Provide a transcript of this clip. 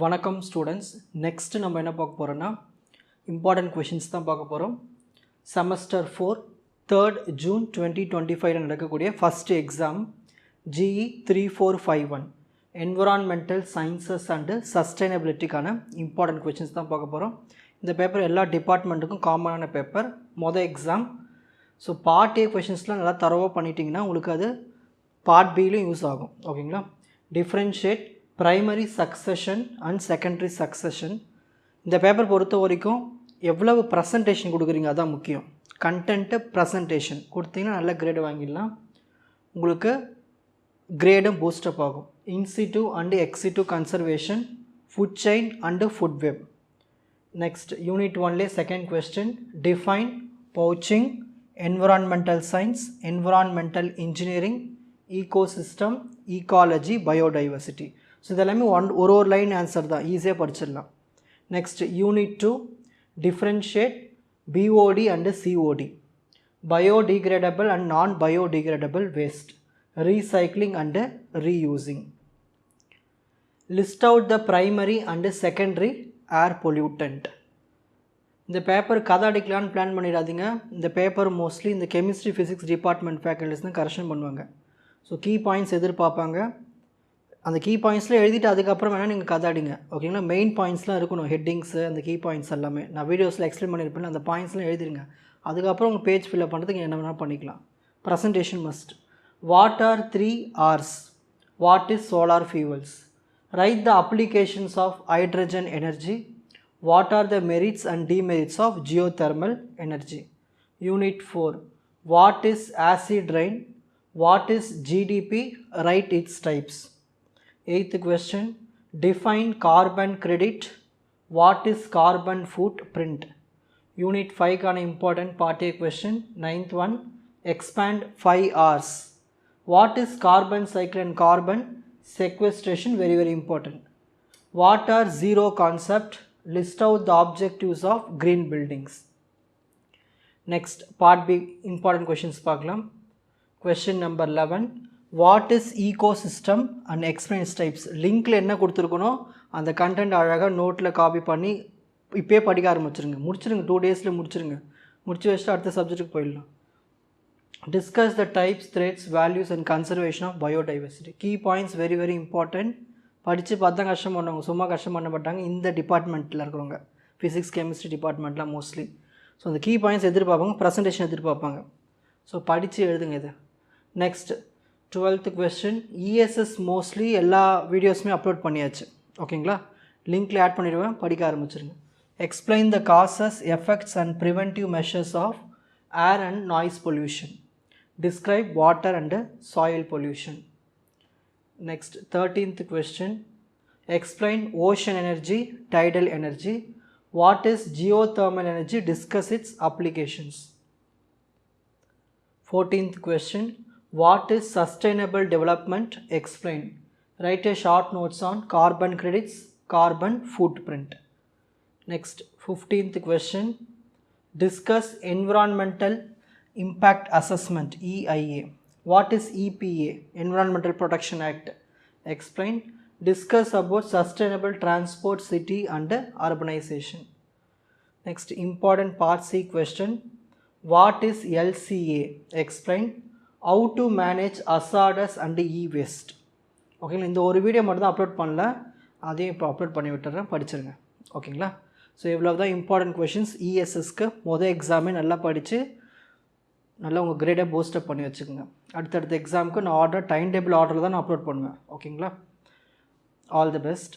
வணக்கம் students. Next நம்ம என்ன பார்க்க போகிறோன்னா இம்பார்ட்டன்ட் கொஷின்ஸ் தான் பார்க்க போகிறோம். செமஸ்டர் 4 3rd June 2025 நடக்கக்கூடிய first exam GE 3451 environmental sciences and சஸ்டைனபிலிட்டிக்கான இம்பார்ட்டன்ட் கொஷின்ஸ் தான் பார்க்க போகிறோம். இந்த பேப்பர் எல்லா டிபார்ட்மெண்ட்டுக்கும் காமனான paper. Exam. So part A கொஷின்ஸ்லாம் நல்லா தரவாக பண்ணிட்டீங்கன்னா உங்களுக்கு அது பார்ட் பிலையும் யூஸ் ஆகும். ஓகேங்களா? Differentiate primary succession and secondary succession. இந்த பேப்பர் பொறுத்த வரைக்கும் எவ்வளவு ப்ரெசன்டேஷன் கொடுக்குறீங்க அதான் முக்கியம். கண்டென்ட்டு ப்ரெசன்டேஷன் கொடுத்தீங்கன்னா நல்ல கிரேடு வாங்கிடலாம். உங்களுக்கு கிரேடும் பூஸ்டப் ஆகும். In situ and ex situ conservation, food chain and food web. Next unit 1லே second question, define poaching, environmental science, environmental engineering, ecosystem, ecology, biodiversity. So இதெல்லாமே ஒரு லைன் ஆன்சர் தான், ஈஸியாக படிச்சிடலாம். Next unit 2, differentiate BOD and COD, biodegradable and non biodegradable waste, recycling and reusing. List out the primary and secondary air pollutant. இந்த பேப்பர் கதை அடிக்கலான்னு plan பண்ணிடாதீங்க. இந்த பேப்பர் மோஸ்ட்லி இந்த கெமிஸ்ட்ரி ஃபிசிக்ஸ் டிபார்ட்மெண்ட் ஃபேக்கல்டிஸ் தான் கரெக்ஷன் பண்ணுவாங்க. ஸோ கீ பாயிண்ட்ஸ் எதிர்பார்ப்பாங்க. அந்த கீ பாயிண்ட்ஸில் எழுதிட்டு அதுக்கப்புறம் வேணால் நீங்கள் கதாடிங்க. ஓகேங்களா? மெயின் பாயிண்ட்ஸ்லாம் இருக்கணும், ஹெட்டிங்ஸு, அந்த கீ பாயிண்ட்ஸ் எல்லாமே நான் வீடியோஸில் எக்ஸ்பிளைன் பண்ணியிருப்பேன். அந்த பாயிண்ட்ஸ்லாம் எழுதிருங்க. அதுக்கப்புறம் உங்கள் பேஜ் ஃபில்அப் பண்ணுறதுக்கு என்ன வேணால் பண்ணிக்கலாம். Presentation must. What are 3 R's? What is solar fuels? Write the applications of hydrogen energy. What are the merits and demerits of geothermal energy? Unit 4, what is acid rain? What is GDP? Write its types. 8th question, define carbon credit. What is carbon footprint? Unit 5 கான important part A question. 9th one, expand 5 R's. What is carbon cycle and carbon sequestration? Very very important. What are zero concept? List out the objectives of green buildings. Next part B important questions பார்க்கலாம். Question number 11, what is ecosystem and explain it's types. லிங்க்கில் என்ன கொடுத்துருக்கணும் அந்த content அழகாக நோட்டில் copy பண்ணி இப்போயே படிக்க ஆரம்பிச்சிருங்க. முடிச்சிருங்க, 2 daysல முடிச்சிருங்க. முடிச்சு வச்சுட்டு அடுத்த சப்ஜெக்ட்டுக்கு போயிடலாம். Discuss the types, threats, values and conservation of biodiversity. Key points very very important. படித்து பார்த்தா கஷ்டம் பண்ணுவாங்க, சும்மா கஷ்டம் பண்ண மாட்டாங்க இந்த டிபார்ட்மெண்ட்டில் இருக்கிறவங்க, ஃபிசிக்ஸ் கெமிஸ்ட்ரி டிபார்ட்மெண்ட்லாம் மோஸ்ட்லி. ஸோ அந்த கீ பாயிண்ட்ஸ் எதிர்பார்ப்பாங்க, ப்ரெசன்டேஷன் எதிர்பார்ப்பாங்க. ஸோ படித்து எழுதுங்க இதை. Next 12th question, ESS mostly எல்லா வீடியோஸுமே அப்லோட் பண்ணியாச்சு. ஓகேங்களா? லிங்க்கில் ஆட் பண்ணிடுவேன், படிக்க ஆரம்பிச்சிருங்க. Explain the causes, effects and preventive measures of air and noise pollution. Describe water and soil pollution. Next 13th question, explain ocean energy, tidal energy. What is geothermal energy? Discuss its applications. 14th question, what is sustainable development? Explain. Write a short notes on carbon credits, carbon footprint. Next 15th question, discuss environmental impact assessment, EIA. What is EPA? Environmental Protection Act. Explain. Discuss about sustainable transport, city and urbanization. Next important part C question, what is LCA? Explain. How to manage hazardous and e-waste. ஓகேங்களா? இந்த ஒரு video மட்டும் தான் upload பண்ணல, அதையும் இப்போ upload பண்ணி விட்டுறேன், படிச்சிருங்க. ஓகேங்களா? ஸோ இவ்வளோ தான் இம்பார்ட்டன்ட் கொஷின்ஸ். ESSக்கு எக்ஸாமே நல்லா படித்து நல்லா உங்கள் கிரேடை பூஸ்டப் பண்ணி வச்சுக்கோங்க. அடுத்தடுத்த எக்ஸாமுக்கு நான் டைம் டேபிள் ஆர்டரில் தான் நான் அப்லோட் பண்ணுவேன். ஓகேங்களா? All the best.